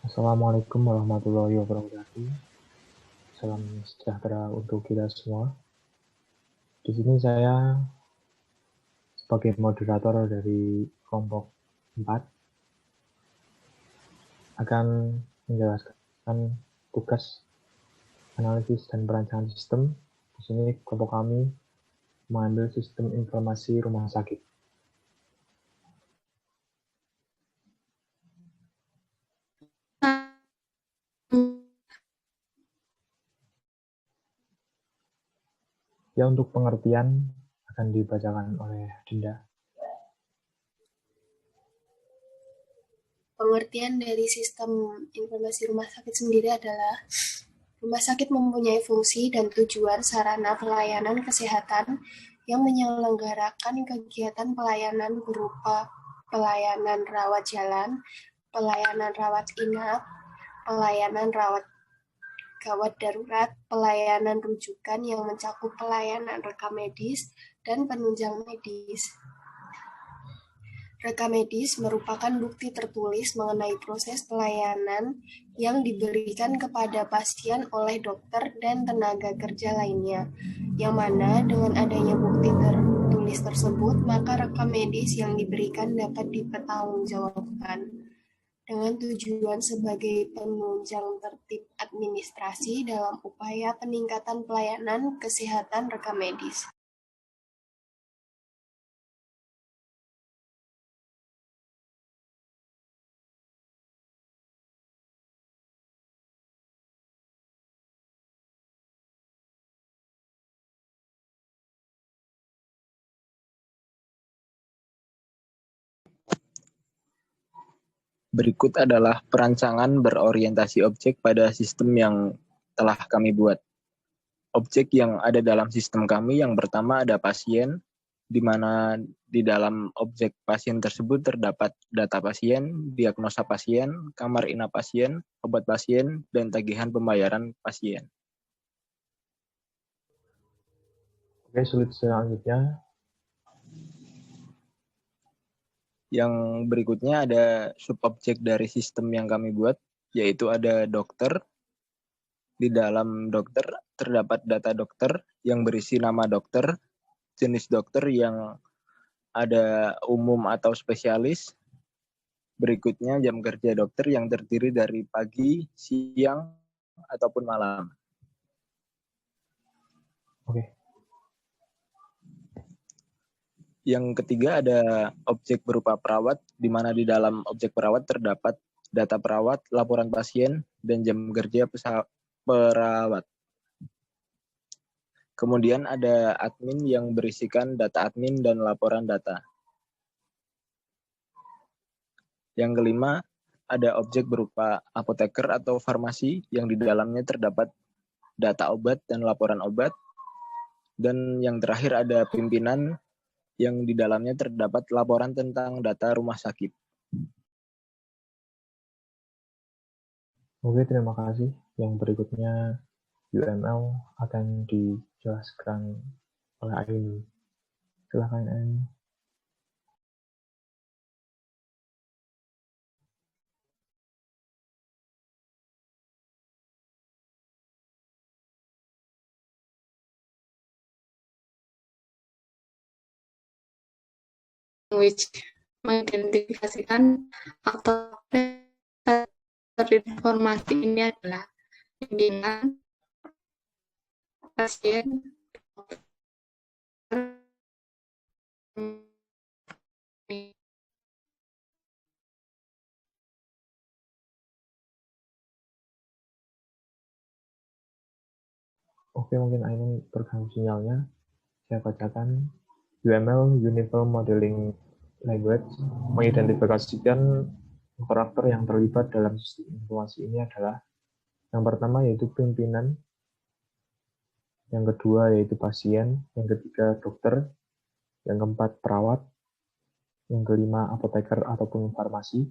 Assalamualaikum warahmatullahi wabarakatuh. Salam sejahtera untuk kita semua. Di sini saya sebagai moderator dari kelompok 4 akan menjelaskan tugas analisis dan perancangan sistem. Di sini kelompok kami mengambil sistem informasi rumah sakit. Ya, untuk pengertian akan dibacakan oleh Dinda. Pengertian dari sistem informasi rumah sakit sendiri adalah rumah sakit mempunyai fungsi dan tujuan sarana pelayanan kesehatan yang menyelenggarakan kegiatan pelayanan berupa pelayanan rawat jalan, pelayanan rawat inap, pelayanan rawat gawat darurat, pelayanan rujukan yang mencakup pelayanan rekam medis, dan penunjang medis. Rekam medis merupakan bukti tertulis mengenai proses pelayanan yang diberikan kepada pasien oleh dokter dan tenaga kerja lainnya, yang mana dengan adanya bukti tertulis tersebut, maka rekam medis yang diberikan dapat dipertanggungjawabkan dengan tujuan sebagai penunjang tertib administrasi dalam upaya peningkatan pelayanan kesehatan rekam medis. Berikut adalah perancangan berorientasi objek pada sistem yang telah kami buat. Objek yang ada dalam sistem kami yang pertama ada pasien, di mana di dalam objek pasien tersebut terdapat data pasien, diagnosa pasien, kamar inap pasien, obat pasien, dan tagihan pembayaran pasien. Oke, selanjutnya. Yang berikutnya ada subobjek dari sistem yang kami buat, yaitu ada dokter. Di dalam dokter terdapat data dokter yang berisi nama dokter, jenis dokter yang ada umum atau spesialis. Berikutnya jam kerja dokter yang terdiri dari pagi, siang, ataupun malam. Oke. Yang ketiga ada objek berupa perawat, di mana di dalam objek perawat terdapat data perawat, laporan pasien, dan jam kerja perawat. Kemudian ada admin yang berisikan data admin dan laporan data. Yang kelima, ada objek berupa apoteker atau farmasi yang di dalamnya terdapat data obat dan laporan obat. Dan yang terakhir ada pimpinan yang di dalamnya terdapat laporan tentang data rumah sakit. Oke, terima kasih. Yang berikutnya UML akan dijelaskan oleh Aini. Silakan Aini. Which mengidentifikasikan faktor informasi ini adalah pimpinan, pasien, Oke, mungkin Ainun terganggu sinyalnya. Saya bacakan. UML, Uniform Modeling Language, mengidentifikasikan karakter yang terlibat dalam sistem informasi ini adalah yang pertama yaitu pimpinan, yang kedua yaitu pasien, yang ketiga dokter, yang keempat perawat, yang kelima apoteker ataupun farmasi,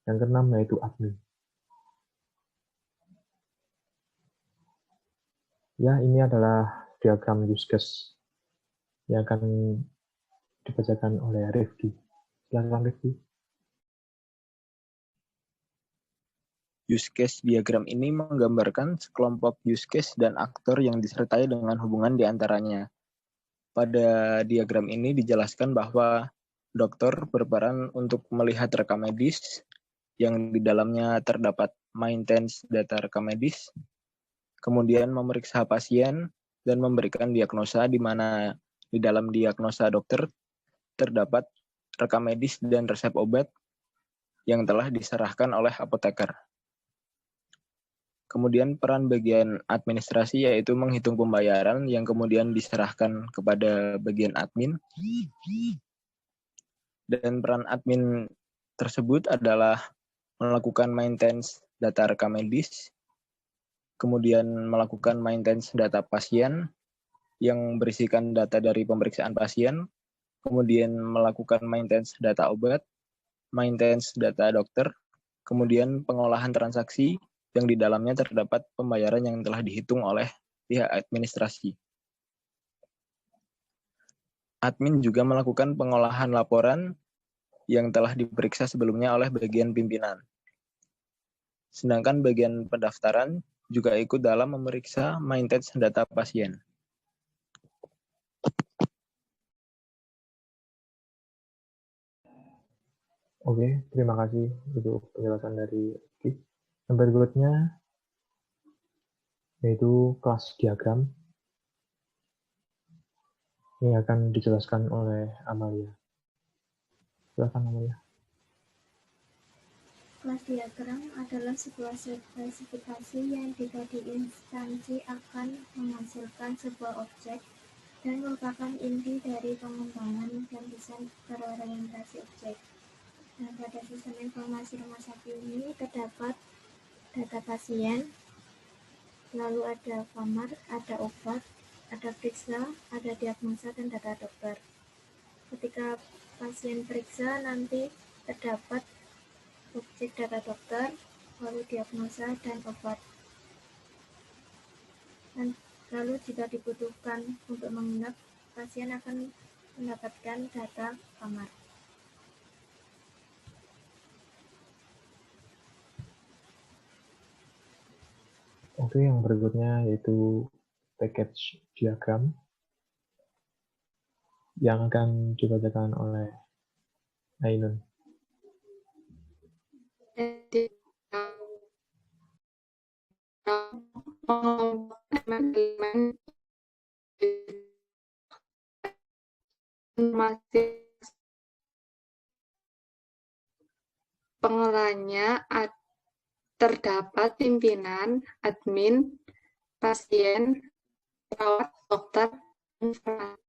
yang keenam yaitu admin. Ya, ini adalah diagram use case yang akan dibacakan oleh Rifki. Silakan Rifki. Use case diagram ini menggambarkan sekelompok use case dan aktor yang disertai dengan hubungan di antaranya. Pada diagram ini dijelaskan bahwa dokter berperan untuk melihat rekam medis yang di dalamnya terdapat maintenance data rekam medis, kemudian memeriksa pasien dan memberikan diagnosa di mana di dalam diagnosa dokter terdapat rekam medis dan resep obat yang telah diserahkan oleh apoteker. Kemudian peran bagian administrasi yaitu menghitung pembayaran yang kemudian diserahkan kepada bagian admin. Dan peran admin tersebut adalah melakukan maintenance data rekam medis, kemudian melakukan maintenance data pasien yang berisikan data dari pemeriksaan pasien, kemudian melakukan maintenance data obat, maintenance data dokter, kemudian pengolahan transaksi yang di dalamnya terdapat pembayaran yang telah dihitung oleh pihak administrasi. Admin juga melakukan pengolahan laporan yang telah diperiksa sebelumnya oleh bagian pimpinan. Sedangkan bagian pendaftaran juga ikut dalam memeriksa maintenance data pasien. Oke, terima kasih untuk penjelasan dari Rizky. Yang berikutnya yaitu kelas diagram. Ini akan dijelaskan oleh Amalia. Silakan Amalia. Kelas diagram adalah sebuah spesifikasi yang jika diinstansi akan menghasilkan sebuah objek dan merupakan inti dari pengembangan dan desain berorientasi objek. Nah, pada sistem informasi rumah sakit ini terdapat data pasien, lalu ada kamar, ada obat, ada periksa, ada diagnosa, dan data dokter. Ketika pasien periksa, nanti terdapat objek data dokter, lalu diagnosa, dan obat. Dan lalu jika dibutuhkan untuk menginap, pasien akan mendapatkan data kamar. Oke, yang berikutnya yaitu package diagram yang akan dibacakan oleh Ainun. Elemen informasi pengelolanya terdapat pimpinan, admin, pasien, perawat, dokter, informasi.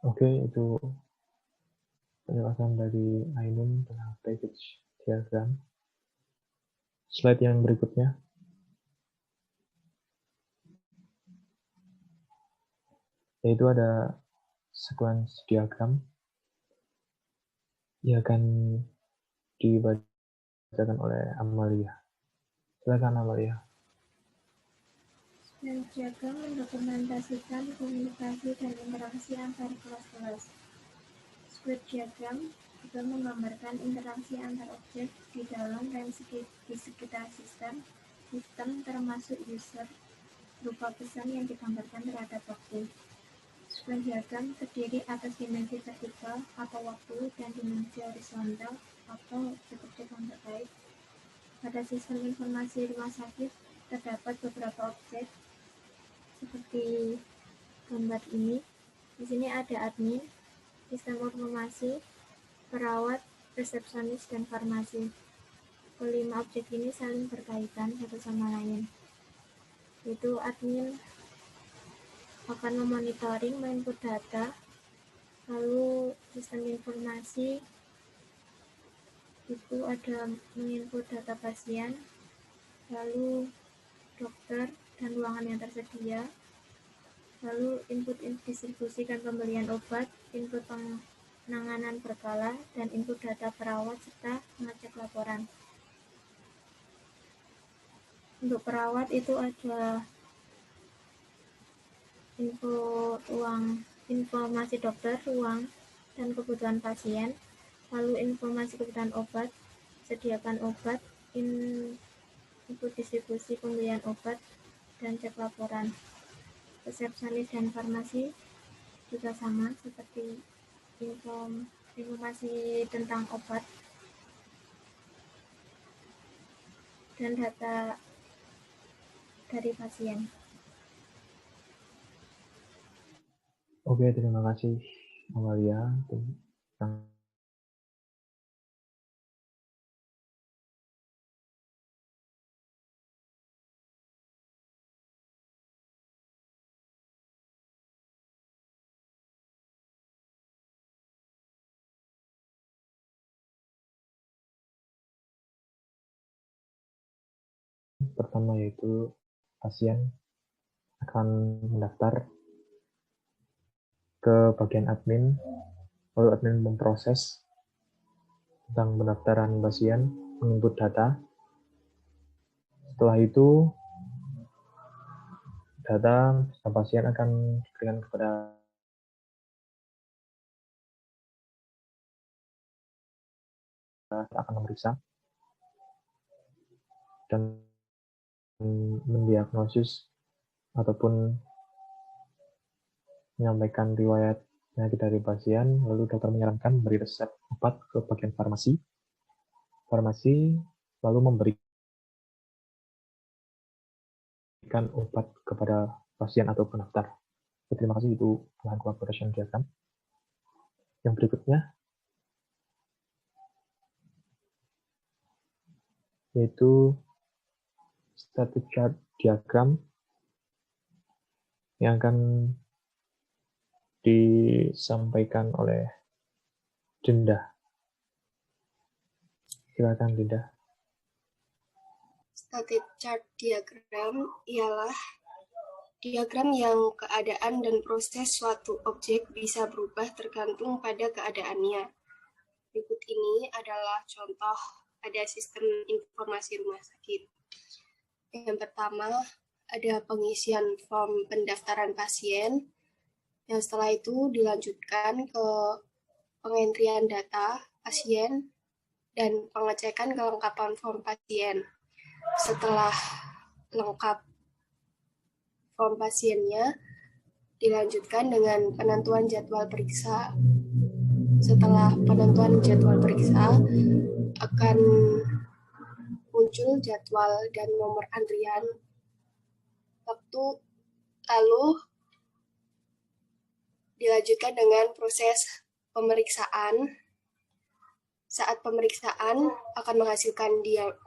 Oke, itu penjelasan dari Ainun tentang package diagram. Slide yang berikutnya. Yaitu ada sequence diagram yang akan dibacakan oleh Amalia. Silakan Amalia. Dan diagram mendokumentasikan komunikasi dan interaksi antar kelas-kelas. Squid diagram juga menggambarkan interaksi antar objek di dalam dan di sekitar sistem termasuk user, berupa pesan yang digambarkan terhadap waktu. Squid diagram terdiri atas dimensi vertikal atau waktu dan dimensi horizontal atau objek-objek yang terkait. Pada sistem informasi rumah sakit terdapat beberapa objek seperti gambar ini. Di sini ada admin, sistem informasi, perawat, resepsionis, dan farmasi. Kelima objek ini saling berkaitan satu sama lain. Yaitu admin akan memonitoring, menginput data, lalu sistem informasi itu ada menginput data pasien, lalu dokter dan ruangan yang tersedia, lalu input distribusi dan pembelian obat, input penanganan berkala, dan input data perawat serta mengecek laporan. Untuk perawat itu ada informasi dokter, ruang, dan kebutuhan pasien, lalu informasi kebutuhan obat, sediakan obat, input distribusi pembelian obat, dan cek laporan. Resepsionis dan farmasi juga sama seperti informasi tentang obat dan data dari pasien. Oke, terima kasih Amalia tentang pertama, yaitu pasien akan mendaftar ke bagian admin, lalu admin memproses tentang pendaftaran pasien, menginput data. Setelah itu, data pasien akan diberikan kepada akan memeriksa dan mendiagnosis ataupun menyampaikan riwayat penyakit dari pasien, lalu dokter menyarankan memberi resep obat ke bagian farmasi. Farmasi lalu memberikan obat kepada pasien atau pendaftar. Terima kasih, itu bahan collaboration diagram. Yang berikutnya yaitu status chart diagram yang akan disampaikan oleh Dinda. Silakan Dinda. Status chart diagram ialah diagram yang keadaan dan proses suatu objek bisa berubah tergantung pada keadaannya. Berikut ini adalah contoh pada sistem informasi rumah sakit. Yang pertama, ada pengisian form pendaftaran pasien, yang setelah itu dilanjutkan ke pengentrian data pasien dan pengecekan kelengkapan form pasien. Setelah lengkap form pasiennya, dilanjutkan dengan penentuan jadwal periksa. Setelah penentuan jadwal periksa, akan muncul jadwal dan nomor antrian waktu, lalu dilanjutkan dengan proses pemeriksaan. Saat pemeriksaan akan menghasilkan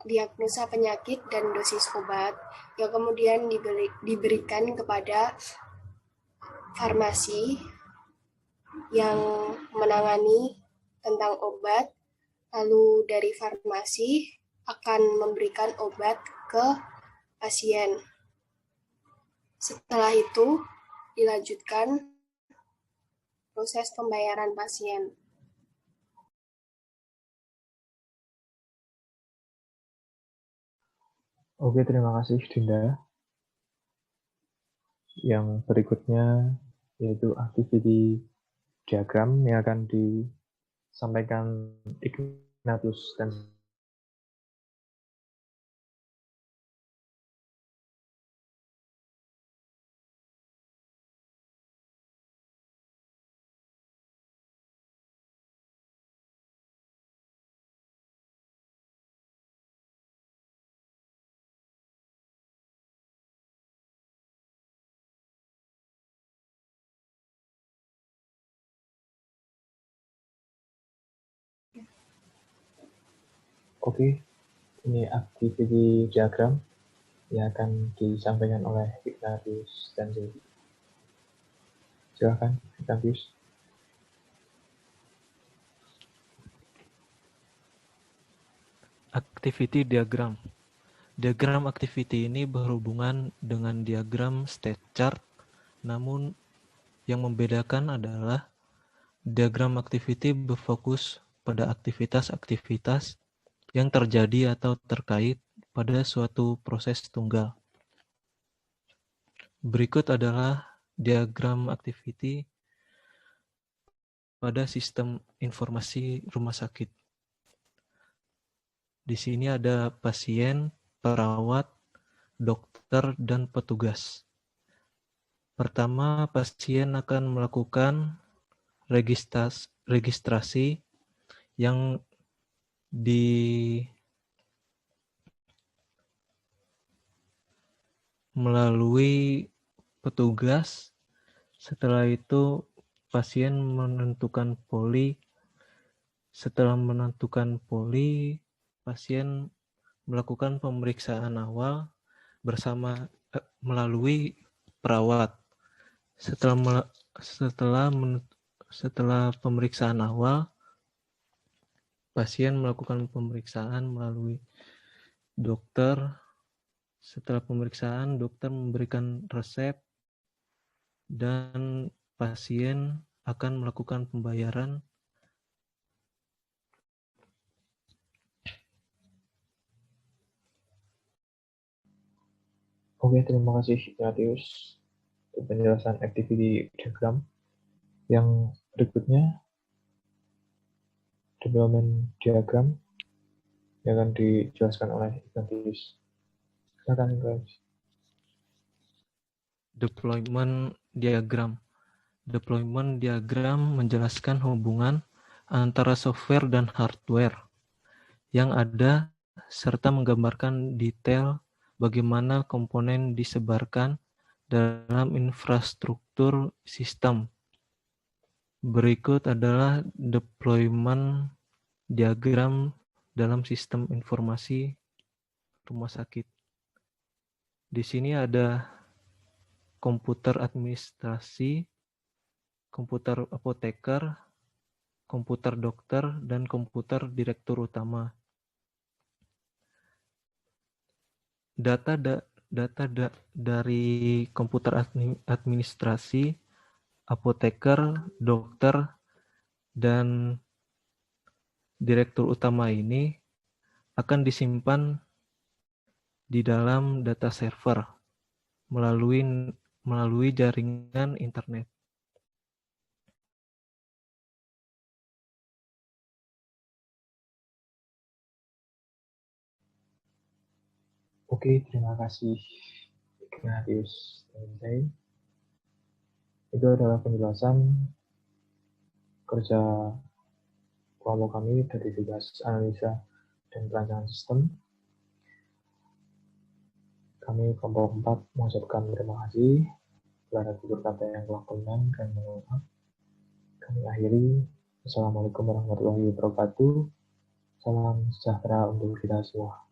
diagnosa penyakit dan dosis obat yang kemudian diberikan kepada farmasi yang menangani tentang obat, lalu dari farmasi akan memberikan obat ke pasien. Setelah itu dilanjutkan proses pembayaran pasien. Oke, terima kasih Dinda. Yang berikutnya yaitu activity diagram yang akan disampaikan Ignatius dan Oke, ini activity diagram yang akan disampaikan oleh Ignatius dan Zoe. Silakan, Ignatius. Activity diagram. Diagram activity ini berhubungan dengan diagram state chart, namun yang membedakan adalah Diagram activity berfokus pada aktivitas-aktivitas yang terjadi atau terkait pada suatu proses tunggal. Berikut adalah diagram activity pada sistem informasi rumah sakit. Di sini ada pasien, perawat, dokter, dan petugas. Pertama, pasien akan melakukan registrasi yang melalui petugas. Setelah itu pasien menentukan poli. Setelah menentukan poli, pasien melakukan pemeriksaan awal melalui perawat. Setelah pemeriksaan awal, pasien melakukan pemeriksaan melalui dokter. Setelah pemeriksaan, dokter memberikan resep dan pasien akan melakukan pembayaran. Oke, terima kasih Ignatius untuk penjelasan activity diagram. Yang berikutnya, development diagram yang akan dijelaskan oleh Ignatius. Silakan, Ignatius. Deployment diagram. Deployment diagram menjelaskan hubungan antara software dan hardware yang ada serta menggambarkan detail bagaimana komponen disebarkan dalam infrastruktur sistem. Berikut adalah deployment diagram dalam sistem informasi rumah sakit. Di sini ada komputer administrasi, komputer apoteker, komputer dokter, dan komputer direktur utama. Data dari komputer administrasi, apoteker, dokter, dan direktur utama ini akan disimpan di dalam data server melalui jaringan internet. Oke, terima kasih Ignatius. Itu adalah penjelasan kerja kelompok kami dari tugas analisa dan perancangan sistem. Kami kelompok 4 mengucapkan terima kasih kepada tutur kata yang telah berkenan dan mohon maaf. Kami akhiri. Assalamualaikum warahmatullahi wabarakatuh. Salam sejahtera untuk kita semua.